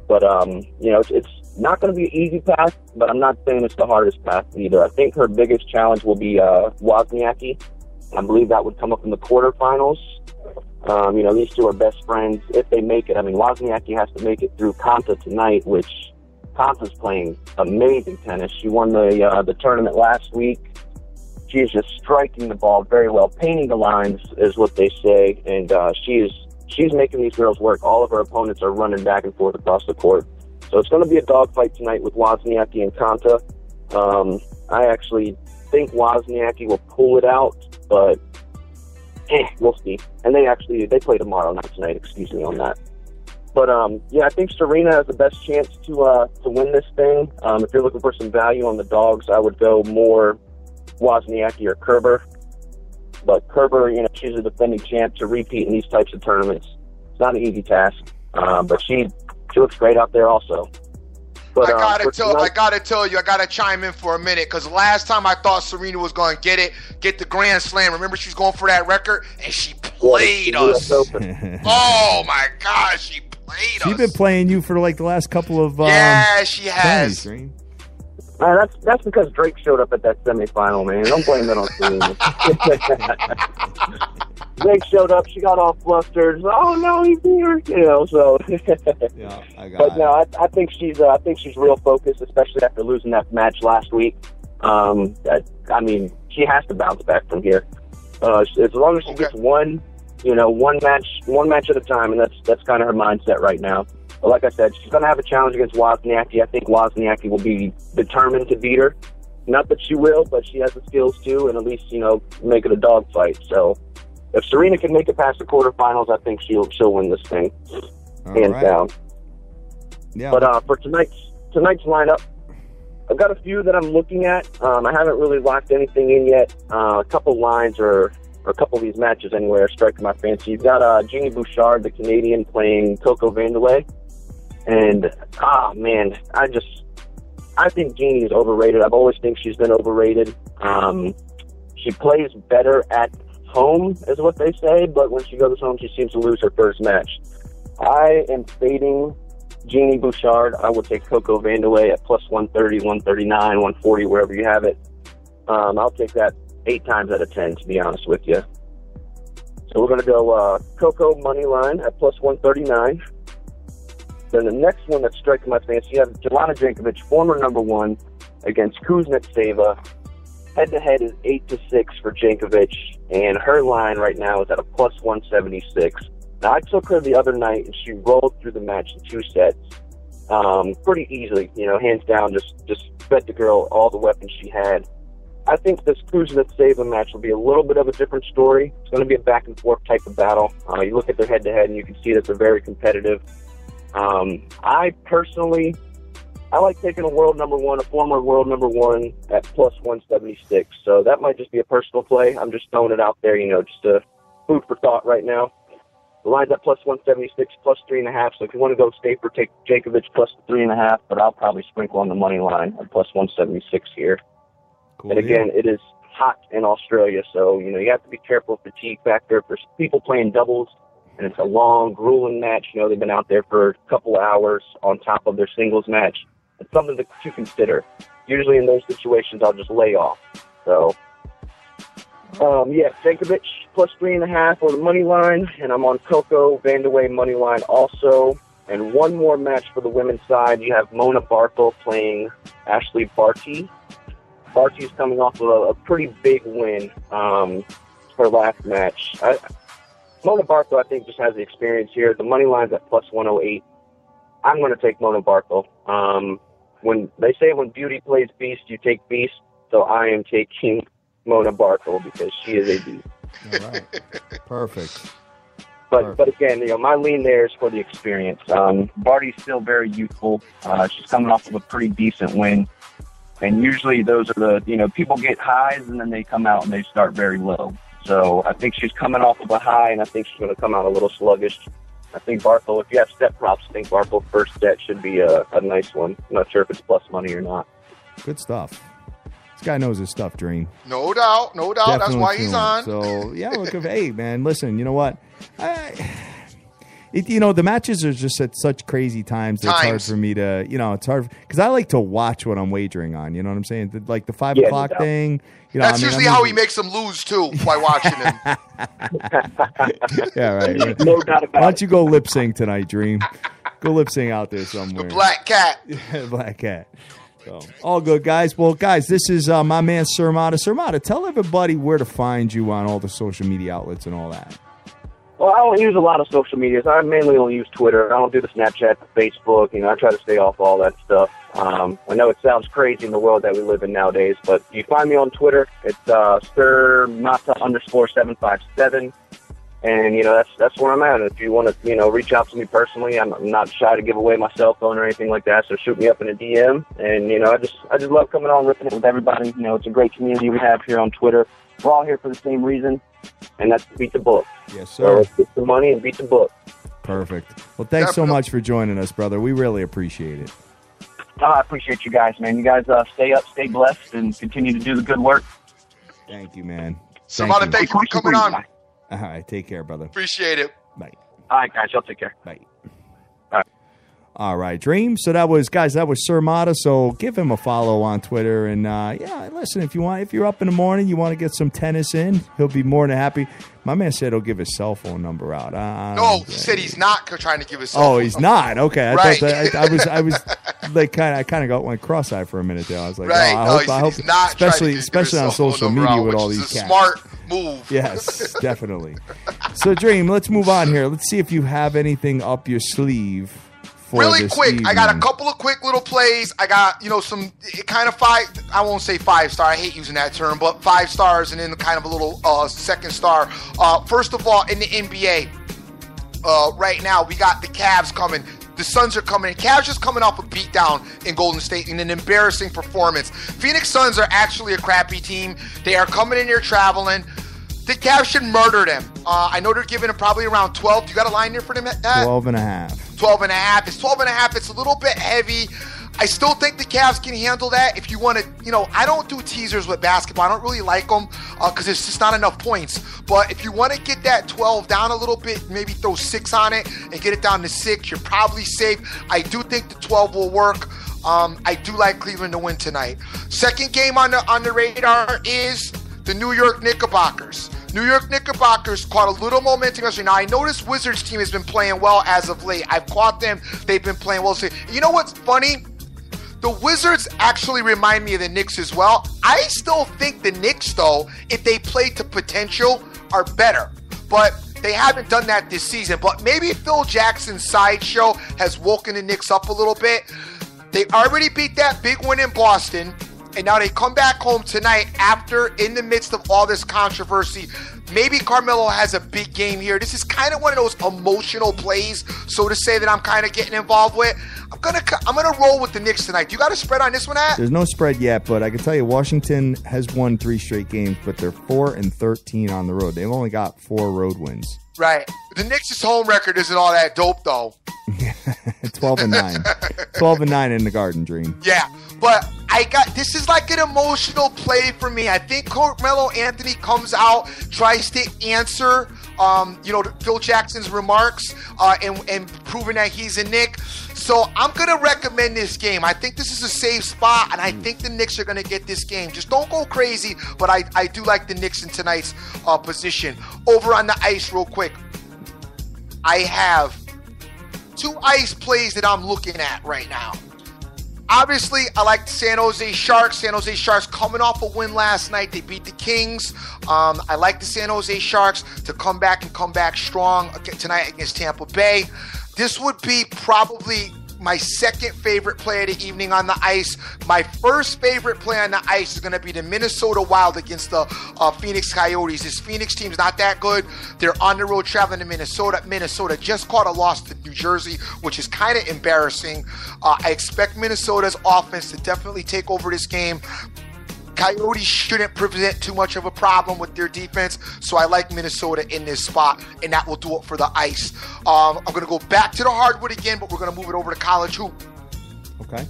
But it's not going to be an easy path. But I'm not saying it's the hardest path either. I think her biggest challenge will be Wozniacki. I believe that would come up in the quarterfinals. These two are best friends if they make it. I mean, Wozniacki has to make it through Konta tonight, which Konta's playing amazing tennis. She won the tournament last week. She's just striking the ball very well, painting the lines is what they say, and she's making these girls work. All of her opponents are running back and forth across the court. So it's going to be a dogfight tonight with Wozniacki and Konta. I actually think Wozniacki will pull it out, but we'll see. And they play tomorrow, not tonight. Excuse me on that. But I think Serena has the best chance to win this thing. If you're looking for some value on the dogs, I would go more Wozniacki or Kerber. But Kerber, she's a defending champ. To repeat in these types of tournaments, it's not an easy task. But she looks great out there also. But, I gotta tell you, I gotta chime in for a minute, because last time I thought Serena was going to get the Grand Slam. Remember, she was going for that record, and she played us. Oh my gosh, she played us. She's been playing you for like the last couple of she has. That's because Drake showed up at that semifinal, man. Don't blame that on Serena. Drake showed up. She got all flustered. Oh no, he's here. So. Yeah, I got but no, I think she's real focused, especially after losing that match last week. I mean, she has to bounce back from here. As long as she gets one match at a time, and that's kind of her mindset right now. But like I said, she's going to have a challenge against Wozniacki. I think Wozniacki will be determined to beat her. Not that she will, but she has the skills to, and at least make it a dogfight. So if Serena can make it past the quarterfinals, I think she'll win this thing, hands down. Yeah. But for tonight's lineup, I've got a few that I'm looking at. I haven't really locked anything in yet. A couple lines or a couple of these matches anyway are striking my fancy. You've got Jeannie Bouchard, the Canadian, playing Coco Vandeweghe. And, man, I think Jeannie is overrated. I've always think she's been overrated. She plays better at home, is what they say, but when she goes home, she seems to lose her first match. I am fading Jeannie Bouchard. I would take Coco Vandeweghe at plus 130, 139, 140, wherever you have it. I'll take that 8 times out of 10, to be honest with you. So we're going to go Coco money line at plus 139. Then the next one that's striking my fancy, you have Jelena Jankovic, former number 1, against Kuznetsova. Head-to-head is 8-6 for Jankovic, and her line right now is at a plus 176. Now, I took her the other night, and she rolled through the match in 2 sets pretty easily. Hands down, just fed the girl all the weapons she had. I think this Kuznetsova match will be a little bit of a different story. It's going to be a back-and-forth type of battle. You look at their head-to-head, and you can see that they're very competitive. I personally, I like taking a former world number 1 at plus 176. So that might just be a personal play. I'm just throwing it out there, just food for thought right now. The line's at plus 176, plus 3.5. So if you want to go safer, take Jankovic plus 3.5. But I'll probably sprinkle on the money line at plus 176 here. Cool. And again, it is hot in Australia, so you have to be careful of fatigue factor for people playing doubles. And it's a long, grueling match. They've been out there for a couple of hours on top of their singles match. It's something to consider. Usually in those situations, I'll just lay off. So, Jankovic plus 3.5 on the money line, and I'm on Coco Vandeweghe money line also. And one more match for the women's side. You have Mona Barthel playing Ashley Barty. Barty's coming off of a pretty big win her last match. Mona Barthel, I think, just has the experience here. The money line's at plus 108. I'm going to take Mona Barthel. When they say when beauty plays beast, you take beast. So I am taking Mona Barthel because she is a beast. All right. Perfect. But again, my lean there is for the experience. Barty's still very youthful. She's coming off of a pretty decent win. And usually those are people get highs and then they come out and they start very low. So I think she's coming off of a high, and I think she's going to come out a little sluggish. I think Barthel, if you have step props, I think Barthel's first set should be a nice one. I'm not sure if it's plus money or not. Good stuff. This guy knows his stuff, Dream. No doubt. Definitely. That's why he's on. So, yeah, look, hey, man, listen, you know what? The matches are just at such crazy times that it's hard for me to, it's hard because I like to watch what I'm wagering on. You know what I'm saying? Like the 5 o'clock thing. That's usually how he makes them lose too by watching him. Yeah, right. No doubt about it. Why don't you go lip sync tonight, Dream? Go lip sync out there somewhere. The Black Cat. Black Cat. So, all good, guys. Well, guys, this is my man Surmata. Surmata, tell everybody where to find you on all the social media outlets and all that. Well, I don't use a lot of social media. I mainly only use Twitter. I don't do the Snapchat, the Facebook. I try to stay off all that stuff. I know it sounds crazy in the world that we live in nowadays, but you find me on Twitter. It's Surmata_757. And, that's where I'm at. If you want to, reach out to me personally, I'm not shy to give away my cell phone or anything like that. So shoot me up in a DM. And, I just love coming on, ripping it with everybody. It's a great community we have here on Twitter. We're all here for the same reason, and that's to beat the book. Yes, sir. So get the money and beat the book. Perfect. Well, thanks so much for joining us, brother. We really appreciate it. I appreciate you guys, man. You guys stay up, stay blessed, and continue to do the good work. Thank you, man. Samantha, thank you for coming on. All right, take care, brother. Appreciate it. Bye. All right, guys, y'all take care. Bye. All right. All right, Dream. So that was Surmata. So give him a follow on Twitter. And, listen, if you're up in the morning, you want to get some tennis in, he'll be more than happy. My man said he'll give his cell phone number out. He said he's not trying to give his cell phone number. Oh, he's not? Okay. I right. thought I was like I kind of went cross-eyed for a minute there. I was like, right. I hope not especially on social media with all these cats. Smart move. Yes, definitely. So, Dream, let's move on here. Let's see if you have anything up your sleeve. Really quick, evening. I got a couple of quick little plays. I got, some kind of I won't say 5-star. I hate using that term, but 5 stars and then kind of a little second star. First of all, in the NBA, right now, we got the Cavs coming. The Suns are coming. Cavs just coming off a beatdown in Golden State in an embarrassing performance. Phoenix Suns are actually a crappy team. They are coming in here traveling. The Cavs should murder them. I know they're giving them probably around 12. You got a line here for them at that? 12.5. 12.5. It's 12.5. It's a little bit heavy. I still think the Cavs can handle that. If you want to, I don't do teasers with basketball. I don't really like them because there's just not enough points. But if you want to get that 12 down a little bit, maybe throw 6 on it and get it down to 6, you're probably safe. I do think the 12 will work. I do like Cleveland to win tonight. Second game on the radar is the New York Knickerbockers. New York Knickerbockers caught a little momentum yesterday. Now, I know this Wizards team has been playing well as of late. I've caught them. They've been playing well. So, you know what's funny? The Wizards actually remind me of the Knicks as well. I still think the Knicks, though, if they play to potential, are better. But they haven't done that this season. But maybe Phil Jackson's sideshow has woken the Knicks up a little bit. They already beat that big win in Boston. And now they come back home tonight after, in the midst of all this controversy. Maybe Carmelo has a big game here. This is kind of one of those emotional plays, so to say, that I'm kind of getting involved with. I'm gonna roll with the Knicks tonight. Do you got a spread on this one, At? There's no spread yet, but I can tell you Washington has won 3 straight games, but they're 4-13 on the road. They've only got 4 road wins. Right. The Knicks' home record isn't all that dope, though. 12-9. 12-9 in the Garden, Dream. Yeah, but this is like an emotional play for me. I think Carmelo Anthony comes out, tries to answer, Phil Jackson's remarks, and proving that he's a Knick. So I'm going to recommend this game. I think this is a safe spot, and I think the Knicks are going to get this game. Just don't go crazy, but I do like the Knicks in tonight's position. Over on the ice real quick, I have 2 ice plays that I'm looking at right now. Obviously, I like the San Jose Sharks. San Jose Sharks coming off a win last night. They beat the Kings. I like the San Jose Sharks to come back strong tonight against Tampa Bay. This would be probably my second favorite play of the evening on the ice. My first favorite play on the ice is going to be the Minnesota Wild against the Phoenix Coyotes. This Phoenix team's not that good. They're on the road traveling to Minnesota. Minnesota just caught a loss to New Jersey, which is kind of embarrassing. I expect Minnesota's offense to definitely take over this game. Coyotes shouldn't present too much of a problem with their defense, so I like Minnesota in this spot, and that will do it for the ice. I'm going to go back to the hardwood again, but we're going to move it over to college hoop. Okay.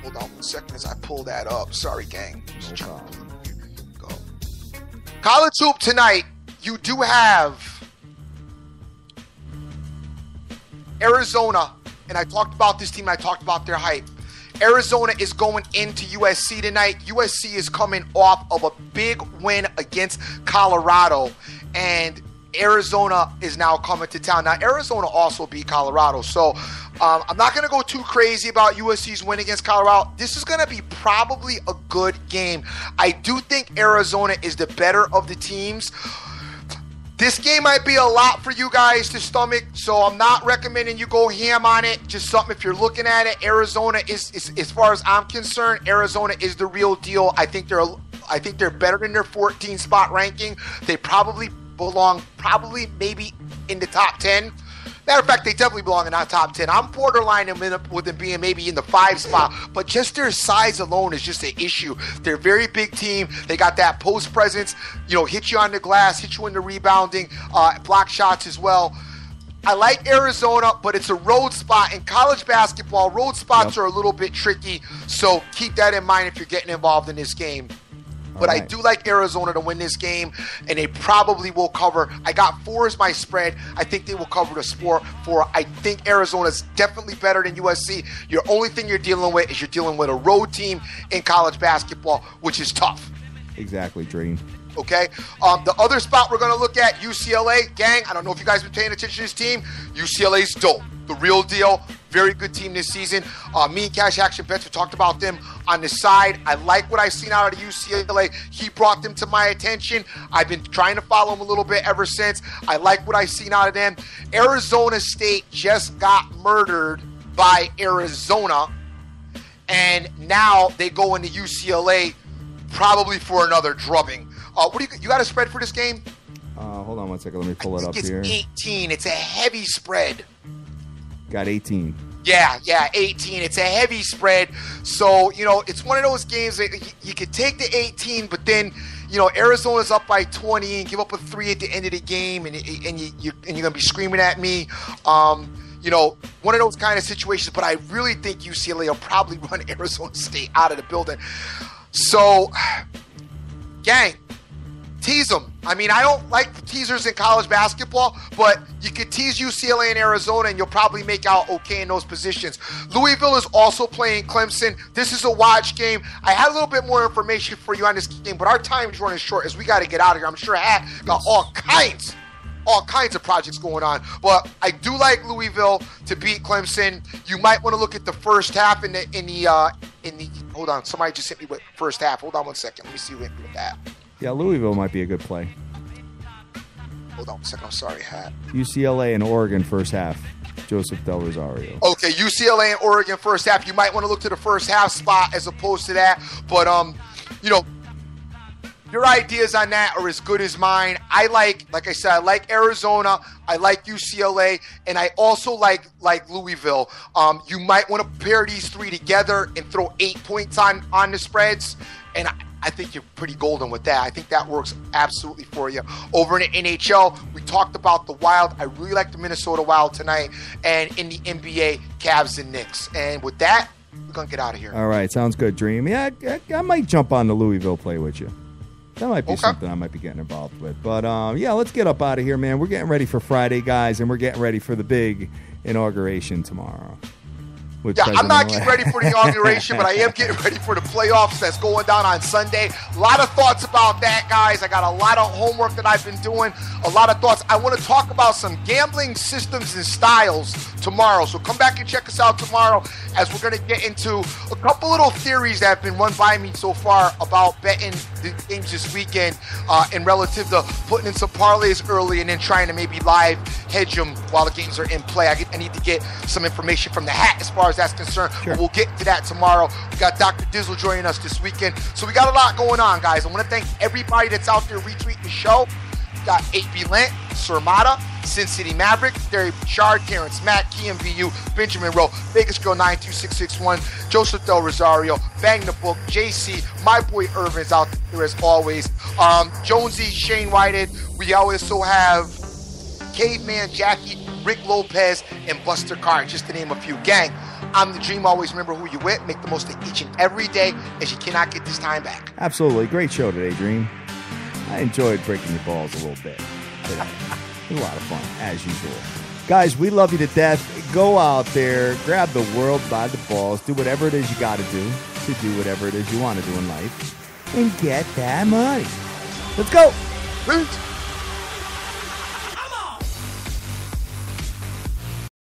Hold on 1 second as I pull that up. Sorry, gang. Go. College hoop tonight, you do have Arizona, and I talked about this team. I talked about their hype. Arizona is going into USC tonight. USC is coming off of a big win against Colorado, and Arizona is now coming to town. Now, Arizona also beat Colorado, so I'm not going to go too crazy about USC's win against Colorado. This is going to be probably a good game. I do think Arizona is the better of the teams. This game might be a lot for you guys to stomach, so I'm not recommending you go ham on it. Just something, if you're looking at it, Arizona is as far as I'm concerned, Arizona is the real deal. I think they're better than their 14 spot ranking. They probably belong maybe in the top 10. Matter of fact, they definitely belong in our top 10. I'm borderline with them being maybe in the 5 spot, but just their size alone is just an issue. They're a very big team. They got that post presence, hit you on the glass, hit you in the rebounding, block shots as well. I like Arizona, but it's a road spot. In college basketball, road spots are a little bit tricky, so keep that in mind if you're getting involved in this game. But I do like Arizona to win this game, and they probably will cover. I got 4 as my spread. I think they will cover the 4. I think Arizona's definitely better than USC. Your only thing you're dealing with is you're dealing with a road team in college basketball, which is tough. Exactly, Dream. Okay? The other spot we're going to look at, UCLA. Gang, I don't know if you guys have been paying attention to this team. UCLA's dope. The real deal. Very good team this season. Me and Cash Action Bets have talked about them on the side. I like what I've seen out of UCLA. He brought them to my attention. I've been trying to follow them a little bit ever since. I like what I've seen out of them. Arizona State just got murdered by Arizona, and now they go into UCLA probably for another drubbing. What do you got a spread for this game? Hold on 1 second. Let me pull it up here. It's 18. It's a heavy spread. Got 18. Yeah, 18. It's a heavy spread. So, it's one of those games that you could take the 18, but then, Arizona's up by 20 and give up a 3 at the end of the game, and you're going to be screaming at me. One of those kind of situations, but I really think UCLA will probably run Arizona State out of the building. So, gang, tease them. I mean, I don't like teasers in college basketball, but you could tease UCLA and Arizona, and you'll probably make out okay in those positions. Louisville is also playing Clemson. This is a watch game. I had a little bit more information for you on this game, but our time is running short as we got to get out of here. I'm sure Hat got all kinds of projects going on. But I do like Louisville to beat Clemson. You might want to look at the first half in the hold on, somebody just hit me with first half. Hold on one second. Let me see who hit me with that. Yeah, Louisville might be a good play. Hold on one second. I'm sorry, Hat. UCLA and Oregon first half. Joseph Del Rosario. Okay, UCLA and Oregon first half. You might want to look to the first half spot as opposed to that. But, your ideas on that are as good as mine. Like I said, I like Arizona. I like UCLA. And I also like Louisville. You might want to pair these three together and throw 8 points on the spreads. And I think you're pretty golden with that. I think that works absolutely for you. Over in the NHL, we talked about the Wild. I really like the Minnesota Wild tonight. And in the NBA, Cavs and Knicks. And with that, we're going to get out of here. All right, sounds good, Dream. Yeah, I might jump on the Louisville play with you. That might be something I might be getting involved with. But, let's get up out of here, man. We're getting ready for Friday, guys, and we're getting ready for the big inauguration tomorrow. I'm not getting ready for the inauguration, but I am getting ready for the playoffs that's going down on Sunday. A lot of thoughts about that, guys. I got a lot of homework that I've been doing, a lot of thoughts. I want to talk about some gambling systems and styles tomorrow. So come back and check us out tomorrow as we're going to get into a couple little theories that have been run by me so far about betting the games this weekend and relative to putting in some parlays early and then trying to maybe live hedge them while the games are in play. I need to get some information from the Hat as far as that's concerned. Sure. But we'll get to that tomorrow. We got Dr. Dizzle joining us this weekend. So we got a lot going on, guys. I want to thank everybody that's out there retweeting the show. We got 8B Lent, Sir Mata, Sin City Maverick, Derry Bouchard, Terrence Mack, KMVU, Benjamin Rowe, Vegas Girl 92661, Joseph Del Rosario, Bang the Book, JC, my boy Irvin's out there as always. Jonesy, Shane Whitehead. We also have Caveman Jackie, Rick Lopez, and Buster Carr, just to name a few. Gang, I'm the Dream. Always remember who you with. Make the most of each and every day, as you cannot get this time back. Absolutely. Great show today, Dream. I enjoyed breaking your balls a little bit today. It was a lot of fun, as usual. Guys, we love you to death. Go out there, grab the world by the balls, do whatever it is you got to do whatever it is you want to do in life, and get that money. Let's go. Peace.